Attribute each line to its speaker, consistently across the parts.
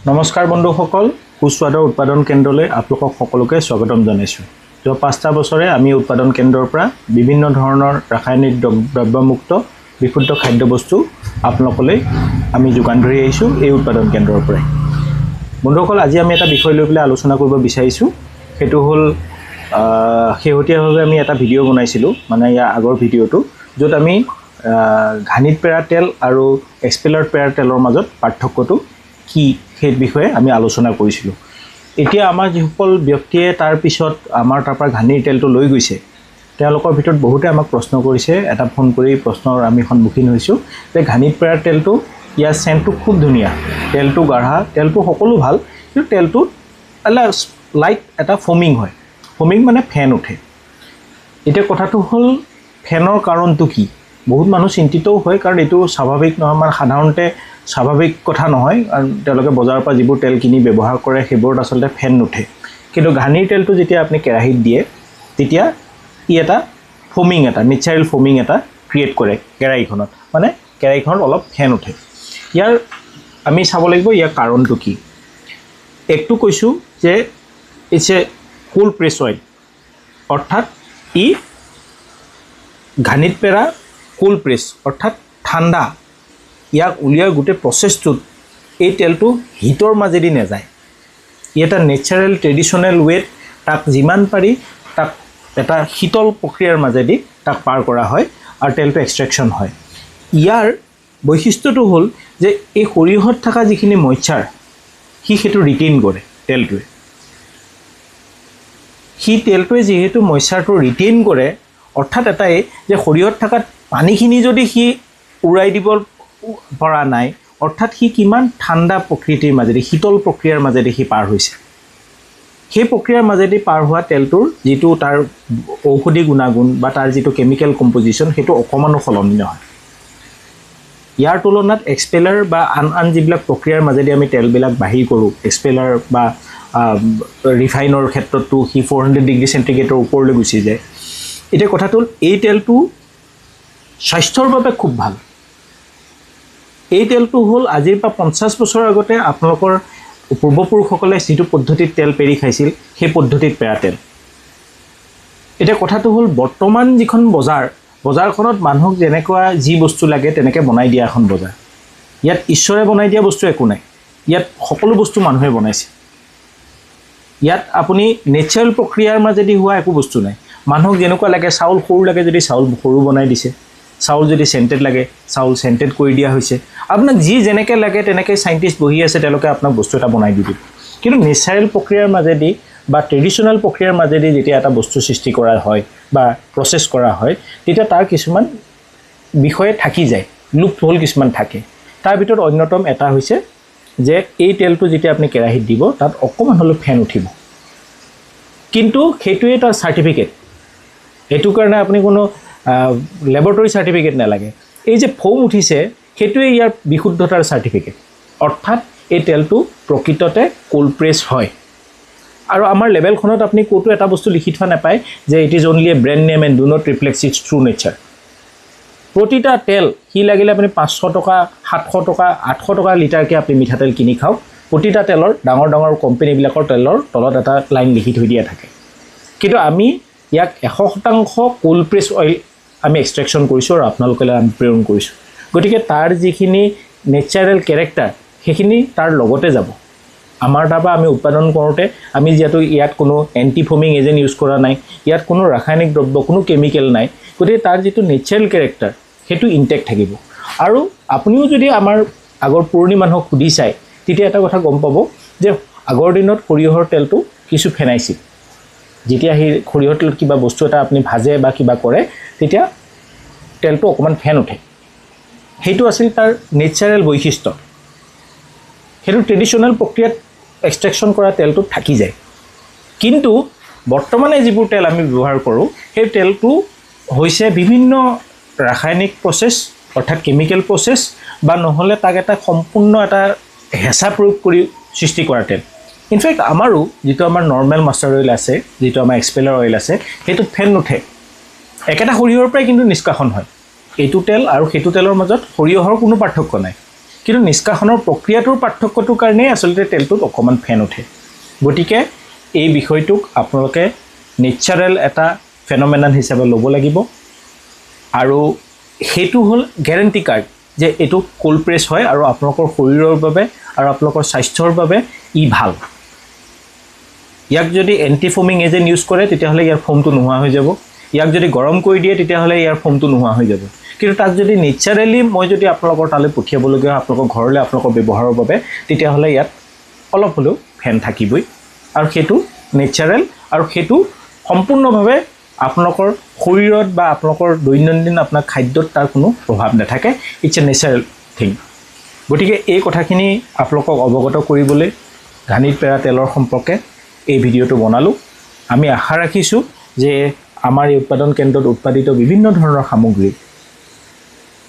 Speaker 1: নমস্কাৰ বন্ধুসকল, সুস্বাদৰ উৎপাদন কেন্দ্ৰলৈ আপোনালোকক সকলোকে স্বাগতম জনাইছোঁ। যোৱা 5টা বছৰে আমি উৎপাদন কেন্দ্ৰৰ পৰা বিভিন্ন ধৰণৰ ৰাসায়নিক দ্ৰব্যমুক্ত বিশুদ্ধ খাদ্যবস্তু আপোনালোকলৈ আমি যোগান ধৰি আহিছোঁ এই উৎপাদন কেন্দ্ৰৰ পৰাই। বন্ধুসকল, আজি আমি এটা বিষয় লৈ পেলাই আলোচনা কৰিব বিচাৰিছোঁ। সেইটো হ'ল শেহতীয়াভাৱে আমি এটা ভিডিঅ' বনাইছিলোঁ, মানে ইয়াৰ আগৰ ভিডিঅ'টো, য'ত আমি ঘানিত পেৰা তেল আৰু এক্সপেলাৰত পেৰা তেলৰ মাজত পাৰ্থক্যটো কি সেই বিষয়ে আমি আলোচনা কৰিছিলোঁ। এতিয়া আমাৰ যিসকল ব্যক্তিয়ে তাৰ পিছত আমাৰ তাৰপৰা ঘানিৰ তেলটো লৈ গৈছে, তেওঁলোকৰ ভিতৰত বহুতে আমাক প্ৰশ্ন কৰিছে। এটা ফোন কৰি প্ৰশ্নৰ আমি সন্মুখীন হৈছোঁ যে ঘানিত পেৰা তেলটো, ইয়াৰ চেণ্টটো খুব ধুনীয়া, তেলটো গাঢ়া, তেলটো সকলো ভাল, কিন্তু তেলটোত লাইট এটা ফমিং হয়। ফমিং মানে ফেন উঠে। এতিয়া কথাটো হ'ল, ফেনৰ কাৰণটো কি? বহুত মানুহ চিন্তিতও হয়, কাৰণ এইটো স্বাভাৱিক নহয়, আমাৰ সাধাৰণতে স্বাভাৱিক কথা নহয়, কাৰণ তেওঁলোকে বজাৰৰ পৰা যিবোৰ তেল কিনি ব্যৱহাৰ কৰে সেইবোৰত আচলতে ফেন নুঠে। কিন্তু ঘানিৰ তেলটো যেতিয়া আপুনি কেৰাহীত দিয়ে, তেতিয়া ই এটা ফমিং, এটা নেচাৰেল ফমিং এটা ক্ৰিয়েট কৰে কেৰাহীখনত, মানে কেৰাহীখনত অলপ ফেন উঠে। ইয়াৰ আমি চাব লাগিব ইয়াৰ কাৰণটো কি। একটো কৈছোঁ যে it's a cold press oil, অৰ্থাৎ ই ঘানিত পেৰা কোল্ড প্ৰেছ, অৰ্থাৎ ঠাণ্ডা। ইয়াক উলিওৱাৰ গোটেই প্ৰচেছটোত এই তেলটো হিটৰ মাজেদি নাযায়। ই এটা নেচাৰেল ট্ৰেডিশ্যনেল ৱেত তাক যিমান পাৰি তাক এটা শীতল প্ৰক্ৰিয়াৰ মাজেদি তাক পাৰ কৰা হয় আৰু তেলটো এক্সট্ৰেকশ্যন হয়। ইয়াৰ বৈশিষ্ট্যটো হ'ল যে এই সৰিয়হত থকা যিখিনি মইশ্চাৰ, সেইটো ৰিটেইন কৰে তেলটোৱে। তেলটোৱে যিহেতু মইশ্চাৰটো ৰিটেইন কৰে, অৰ্থাৎ এটাই যে সৰিয়হত থকা পানীখিনি যদি উৰাই দিব পৰা নাই, অৰ্থাৎ কিমান ঠাণ্ডা প্ৰকৃতিৰ মাজেদি, শীতল প্ৰক্ৰিয়াৰ মাজেদি পাৰ হৈছে। সেই প্ৰক্ৰিয়াৰ মাজেদি পাৰ হোৱা তেলটোৰ যিটো তাৰ ঔষধি গুণাগুণ বা তাৰ যিটো কেমিকেল কম্পজিশ্যন, সেইটো অকণমানো সলনি নহয়। ইয়াৰ তুলনাত এক্সপেলাৰ বা আন যিবিলাক প্ৰক্ৰিয়াৰ মাজেদি আমি তেলবিলাক বাহিৰ কৰোঁ, এক্সপেলাৰ বা ৰিফাইনৰ ক্ষেত্ৰতো 400 ডিগ্ৰী চেণ্টিগ্ৰেডৰ ওপৰলৈ গুচি যায়। এতিয়া কথাটো হ'ল, এই তেলটো স্বাস্থ্যৰ বাবে খুব ভাল। এই তেলটো হ'ল আজিৰ পৰা 50 বছৰ আগতে আপোনালোকৰ পূৰ্বপুৰুষসকলে যিটো পদ্ধতিত তেল পেৰি খাইছিল, সেই পদ্ধতিত পেৰা তেল। এতিয়া কথাটো হ'ল, বৰ্তমান যিখন বজাৰখনত মানুহক যেনেকুৱা যি বস্তু লাগে তেনেকৈ বনাই দিয়া এখন বজাৰ। ইয়াত ঈশ্বৰে বনাই দিয়া বস্তু একো নাই, ইয়াত সকলো বস্তু মানুহে বনাইছে। ইয়াত আপুনি নেচাৰেল প্ৰক্ৰিয়াৰ মাজেদি হোৱা একো বস্তু নাই। মানুহক যেনেকুৱা লাগে, চাউল সৰু লাগে যদি চাউল সৰু বনাই দিছে, চাউল যদি চেণ্টেড লাগে চাউল চেণ্টেড কৰি দিয়া হৈছে। আপোনাক যি যেনেকৈ লাগে তেনেকৈ চাইণ্টিষ্ট বহি আছে, তেওঁলোকে আপোনাক বস্তু এটা বনাই দি দিব। কিন্তু নেচাৰেল প্ৰক্ৰিয়াৰ মাজেদি বা ট্ৰেডিশ্যনেল প্ৰক্ৰিয়াৰ মাজেদি যেতিয়া এটা বস্তু সৃষ্টি কৰা হয় বা প্ৰচেছ কৰা হয়, তেতিয়া তাৰ কিছুমান বিষয়ে থাকি যায়, লুপ হোল কিছুমান থাকে। তাৰ ভিতৰত অন্যতম এটা হৈছে যে এই তেলটো যেতিয়া আপুনি কেৰাহীত দিব, তাত অকণমান হ'লেও ফেন উঠিব। কিন্তু সেইটোৱে তাৰ চাৰ্টিফিকেট। সেইটো কাৰণে আপুনি কোনো লেবৰেটৰী চাৰ্টিফিকেট নালাগে। এই যে ফোম উঠিছে, সেইটোৱে ইয়াৰ বিশুদ্ধতাৰ চাৰ্টিফিকেট। অৰ্থাৎ এই তেলটো প্ৰকৃততে কোল্ড প্ৰেছ হয়। আৰু আমাৰ লেবেলখনত আপুনি ক'তো এটা বস্তু লিখি থোৱা নাপায় যে it is only a brand name and do not reflect its true nature. প্ৰতিটা তেল লাগিলে আপুনি 500 টকা, 700 টকা, 800 টকা লিটাৰকৈ আপুনি মিঠাতেল কিনি খাওক, প্ৰতিটা তেলৰ ডাঙৰ ডাঙৰ কোম্পানীবিলাকৰ তেলৰ তলত এটা লাইন লিখি থৈ দিয়া থাকে। কিন্তু আমি ইয়াক 100% কোল্ড প্ৰেছ অইল আমি এক্সট্ৰেকশ্যন কৰিছোঁ আৰু আপোনালোকলৈ আমি প্ৰেৰণ কৰিছোঁ। গতিকে তাৰ যিখিনি নেচাৰেল কেৰেক্টাৰ, সেইখিনি তাৰ লগতে যাব। আমাৰ তাৰপৰা আমি উৎপাদন কৰোঁতে আমি যিহেতু ইয়াত কোনো এণ্টি ফমিং এজেণ্ট ইউজ কৰা নাই, ইয়াত কোনো ৰাসায়নিক দ্ৰব্য, কোনো কেমিকেল নাই, গতিকে তাৰ যিটো নেচাৰেল কেৰেক্টাৰ সেইটো ইনটেক্ট থাকিব। আৰু আপুনিও যদি আমাৰ আগৰ পুৰণি মানুহক সুধি চায়, তেতিয়া এটা কথা গম পাব যে আগৰ দিনত সৰিয়হৰ তেলটো কিছু ফেনাইছিল। যেতিয়া সেই সৰিয়হৰ তেলত কিবা বস্তু এটা আপুনি ভাজে বা কিবা কৰে, তেতিয়া তেলটো অকণমান ফেন উঠে। সেইটো আছিল তাৰ নেচাৰেল বৈশিষ্ট্য। সেইটো ট্ৰেডিশ্যনেল প্ৰক্ৰিয়াত এক্সট্ৰেকশ্যন কৰা তেলটোত থাকি যায়। কিন্তু বৰ্তমানে যিবোৰ তেল আমি ব্যৱহাৰ কৰোঁ, সেই তেলটো হৈছে বিভিন্ন ৰাসায়নিক প্ৰচেছ, অৰ্থাৎ কেমিকেল প্ৰচেছ, বা নহ'লে তাক এটা সম্পূৰ্ণ এটা হেঁচা প্ৰয়োগ কৰি সৃষ্টি কৰা তেল। ইনফেক্ট আমাৰো যিটো আমাৰ নৰ্মেল মাষ্টাৰ অইল আছে, যিটো আমাৰ এক্সপেলাৰ অইল আছে, সেইটোত ফেন নুঠে। একেটা সৰিয়হৰ পৰাই কিন্তু নিষ্কাশন হয়। এইটো তেল আৰু সেইটো তেলৰ মাজত সৰিয়হৰ কোনো পাৰ্থক্য নাই। কিন্তু নিষ্কাশনৰ প্ৰক্ৰিয়াটোৰ পাৰ্থক্যটোৰ কাৰণেই আচলতে তেলটোত অকণমান ফেন উঠে গতিকে এই বিষয়টোক আপোনালোকে নেচাৰেল এটা ফেন'মেনন হিচাপে ল'ব লাগিব আৰু সেইটো হ'ল গেৰেণ্টি কাৰ্ড যে এইটো কোল্ড প্ৰেছ হয় আৰু আপোনালোকৰ শৰীৰৰ বাবে আৰু আপোনালোকৰ স্বাস্থ্যৰ বাবে ই ভাল ইয়াক যদি এণ্টি ফোমিং এজেণ্ট ইউজ কৰে তেতিয়াহ'লে ইয়াৰ ফোমটো নোহোৱা হৈ যাব ইয়াক যদি গৰম কৰি দিয়ে তেতিয়াহ'লে ইয়াৰ ফোমটো নোহোৱা হৈ যাব কিন্তু তাক যদি নেচাৰেলি মই যদি আপোনালোকৰ তালৈ পঠিয়াবলগীয়া হয় আপোনালোকৰ ঘৰলৈ আপোনালোকৰ ব্যৱহাৰৰ বাবে তেতিয়াহ'লে ইয়াত অলপ হ'লেও ফেন থাকিবই আৰু সেইটো নেচাৰেল আৰু সেইটো সম্পূৰ্ণভাৱে আপোনালোকৰ শৰীৰত বা আপোনালোকৰ দৈনন্দিন আপোনাৰ খাদ্যত তাৰ কোনো প্ৰভাৱ নাথাকে ইটছ এ নেচাৰেল থিং গতিকে এই কথাখিনি আপোনালোকক অৱগত কৰিবলৈ ঘানিত পেৰা তেলৰ সম্পৰ্কে এই ভিডিঅ'টো বনালোঁ আমি আশা ৰাখিছোঁ যে আমাৰ এই উৎপাদন কেন্দ্ৰত উৎপাদিত বিভিন্ন ধৰণৰ সামগ্ৰী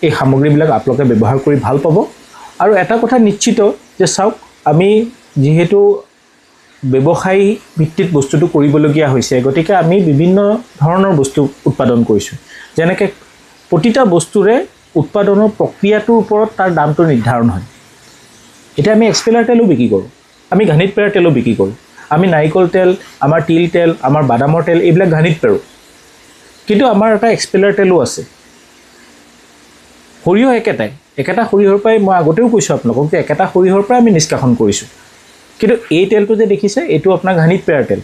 Speaker 1: এই সামগ্ৰীবিলাক আপোনালোকে ব্যৱহাৰ কৰি ভাল পাব আৰু এটা কথা নিশ্চিত যে চাওক আমি যিহেতু ব্যৱসায়ী ভিত্তিত বস্তুটো কৰিবলগীয়া হৈছে গতিকে আমি বিভিন্ন ধৰণৰ বস্তু উৎপাদন কৰিছোঁ যেনেকৈ প্ৰতিটা বস্তুৰে উৎপাদনৰ প্ৰক্ৰিয়াটোৰ ওপৰত তাৰ দামটো নিৰ্ধাৰণ হয় এতিয়া আমি এক্সপেলাৰ তেলো বিক্ৰী কৰোঁ আমি ঘানিত পেৰাৰ তেলো বিক্ৰী কৰোঁ আমি নাৰিকল তেল আমাৰ তিল তেল আমাৰ বাদামৰ তেল এইবিলাক ঘানিত পেৰোঁ কিন্তু আমাৰ এটা এক্সপেলাৰ তেলো আছে সৰিয়হ একেটা সৰিয়হৰ পৰাই মই আগতেও কৈছোঁ আপোনালোকক যে একেটা সৰিয়হৰ পৰাই আমি নিষ্কাশন কৰিছোঁ কিন্তু এই তেলটো যে দেখিছে এইটো আপোনাৰ ঘানিত পেৰাৰ তেল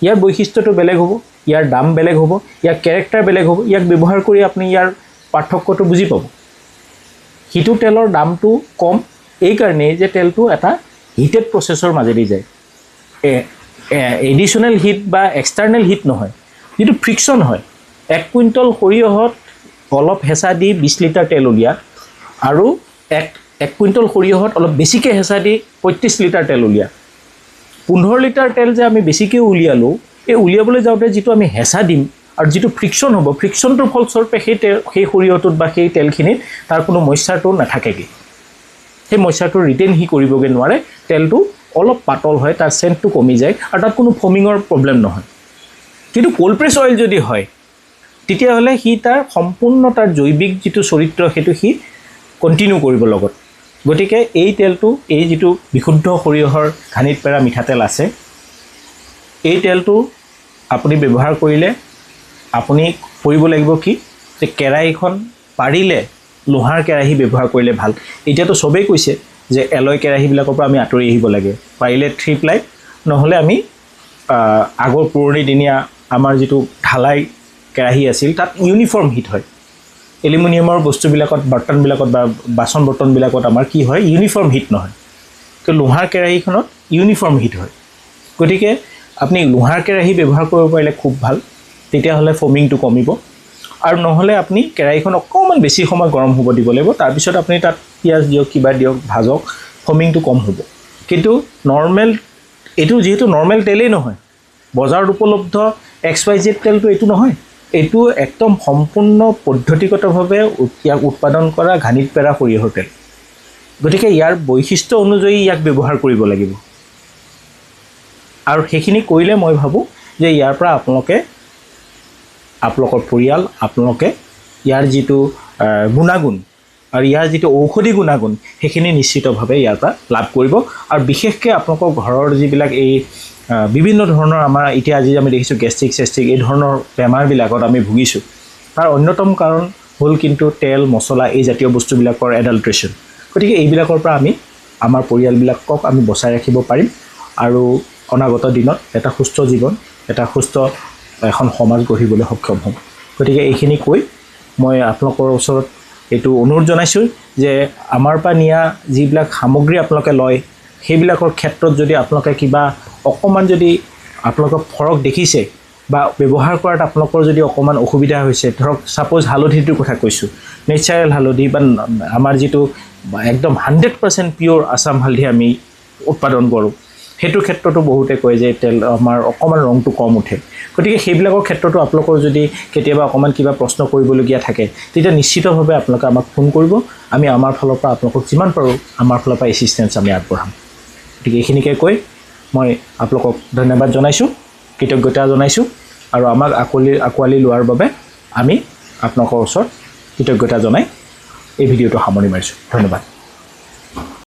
Speaker 1: ইয়াৰ বৈশিষ্ট্যটো বেলেগ হ'ব ইয়াৰ দাম বেলেগ হ'ব ইয়াৰ কেৰেক্টাৰ বেলেগ হ'ব ইয়াক ব্যৱহাৰ কৰি আপুনি ইয়াৰ পাৰ্থক্যটো বুজি পাব সিটো তেলৰ দামটো কম এইকাৰণেই যে তেলটো এটা হিটেড প্ৰচেছৰ মাজেদি যায় এডিশ্যনেল হিট বা এক্সটাৰ্নেল হিট নহয় যিটো ফ্ৰিকশ্যন হয় 1 কুইণ্টল সৰিয়হত অলপ হেঁচা দি 20 লিটাৰ তেল উলিয়া আৰু 1 কুইণ্টল সৰিয়হত অলপ বেছিকৈ হেঁচা দি 35 লিটাৰ তেল উলিয়া 15 লিটাৰ তেল যে আমি বেছিকৈ উলিয়ালোঁ এই উলিয়াবলৈ যাওঁতে যিটো আমি হেঁচা দিম আৰু যিটো ফ্ৰিকশ্যন হ'ব ফ্ৰিকশ্যনটোৰ ফলস্বৰূপে সেই সৰিয়হটোত বা সেই তেলখিনিত তাৰ কোনো মইশ্চাৰটো নাথাকেগৈ সেই মইশ্চাৰটো ৰিটেইন কৰিবগৈ নোৱাৰে তেলটো অলপ পাতল হয় তাৰ চেণ্টটো কমি যায় আৰু তাত কোনো ফমিঙৰ প্ৰব্লেম নহয় কিন্তু কোল্ড প্ৰেছ অইল যদি হয় তেতিয়াহ'লে সি তাৰ সম্পূৰ্ণ তাৰ জৈৱিক যিটো চৰিত্ৰ সেইটো সি কণ্টিনিউ কৰিব লগত গতিকে এই তেলটো এই যিটো বিশুদ্ধ সৰিয়হৰ ঘানিত পেৰা মিঠাতেল আছে এই তেলটো আপুনি ব্যৱহাৰ কৰিলে আপুনি কৰিব লাগিব কি যে কেৰাহীখন পাৰিলে লোহাৰ কেৰাহী ব্যৱহাৰ কৰিলে ভাল এতিয়াতো চবেই কৈছে যে এলয় কেৰাহীবিলাকৰ পৰা আমি আঁতৰি আহিব লাগে পাৰিলে 3 প্লাই নহ'লে আমি আগৰ পুৰণি দিনীয়া আমাৰ যিটো ঢালাই কেৰাহী আছিল তাত ইউনিফৰ্ম হিট হয় এলুমিনিয়ামৰ বস্তুবিলাকত বৰ্তনবিলাকত বা বাচন বৰ্তনবিলাকত আমাৰ কি হয় ইউনিফৰ্ম হিট নহয় কিন্তু লোহাৰ কেৰাহীখনত ইউনিফৰ্ম হিট হয় গতিকে আপুনি লোহাৰ কেৰাহী ব্যৱহাৰ কৰিব পাৰিলে খুব ভাল তেতিয়াহ'লে ফমিংটো কমিব আৰু নহ'লে আপুনি কেৰাহীখন অকণমান বেছি সময় গৰম হ'ব দিব লাগিব তাৰপিছত আপুনি তাত পিঁয়াজ দিয়ক কিবা দিয়ক ভাজক ফমিংটো কম হ'ব কিন্তু নৰ্মেল এইটো যিহেতু নৰ্মেল তেলেই নহয় বজাৰত উপলব্ধ XYZ তেলটো এইটো নহয় এইটো একদম সম্পূৰ্ণ পদ্ধতিগতভাৱে ইয়াক উৎপাদন কৰা ঘানিত পেৰা সৰিয়হৰ তেল গতিকে ইয়াৰ বৈশিষ্ট্য অনুযায়ী ইয়াক ব্যৱহাৰ কৰিব লাগিব আৰু সেইখিনি কৰিলে মই ভাবোঁ যে ইয়াৰ পৰা আপোনালোকৰ পৰিয়াল আপোনালোকে ইয়াৰ যিটো গুণাগুণ আৰু ইয়াৰ যিটো ঔষধি গুণাগুণ সেইখিনি নিশ্চিতভাৱে ইয়াৰ পৰা লাভ কৰিব আৰু বিশেষকৈ আপোনালোকৰ ঘৰৰ যিবিলাক এই বিভিন্ন ধৰণৰ আমাৰ এতিয়া আজি আমি দেখিছোঁ গেষ্ট্ৰিক এই ধৰণৰ বেমাৰবিলাকত আমি ভুগিছোঁ তাৰ অন্যতম কাৰণ হ'ল কিন্তু তেল মছলা এই জাতীয় বস্তুবিলাকৰ এডাল্ট্ৰেশ্যন গতিকে এইবিলাকৰ পৰা আমি আমাৰ পৰিয়ালবিলাকক আমি বচাই ৰাখিব পাৰিম আৰু অনাগত দিনত এটা সুস্থ জীৱন এটা সুস্থ এখন সমাজ গঢ়িবলৈ সক্ষম হ'ম গতিকে এইখিনি কৈ মই আপোনালোকৰ ওচৰত এইটো অনুৰোধ জনাইছোঁ যে আমাৰ পৰা নিয়া যিবিলাক সামগ্ৰী আপোনালোকে লয় সেইবিলাকৰ ক্ষেত্ৰত যদি আপোনালোকে কিবা অকণমান যদি আপোনালোকৰ ফৰক দেখিছে বা ব্যৱহাৰ কৰাত আপোনালোকৰ যদি অকণমান অসুবিধা হৈছে ধৰক ছাপ'জ হালধিটোৰ কথা কৈছোঁ নেচাৰেল হালধি বা আমাৰ যিটো একদম 100% পিয়'ৰ আছাম হালধি আমি উৎপাদন কৰোঁ সেইটো ক্ষেত্ৰতো বহুতে কয় যে তেল আমাৰ অকণমান ৰংটো কম উঠে গতিকে সেইবিলাকৰ ক্ষেত্ৰতো আপোনালোকৰ যদি কেতিয়াবা অকণমান কিবা প্ৰশ্ন কৰিবলগীয়া থাকে তেতিয়া নিশ্চিতভাৱে আপোনালোকে আমাক ফোন কৰিব আমি আমাৰ ফালৰ পৰা আপোনালোকক যিমান পাৰোঁ আমাৰ ফালৰ পৰা এছিষ্টেঞ্চ আমি আগবঢ়াম গতিকে এইখিনিকে কৈ মই আপোনালোকক ধন্যবাদ জনাইছোঁ কৃতজ্ঞতা জনাইছোঁ আৰু আমাক আঁকোৱালি লোৱাৰ বাবে আমি আপোনালোকৰ ওচৰত কৃতজ্ঞতা জনাই এই ভিডিঅ'টো সামৰণি মাৰিছোঁ ধন্যবাদ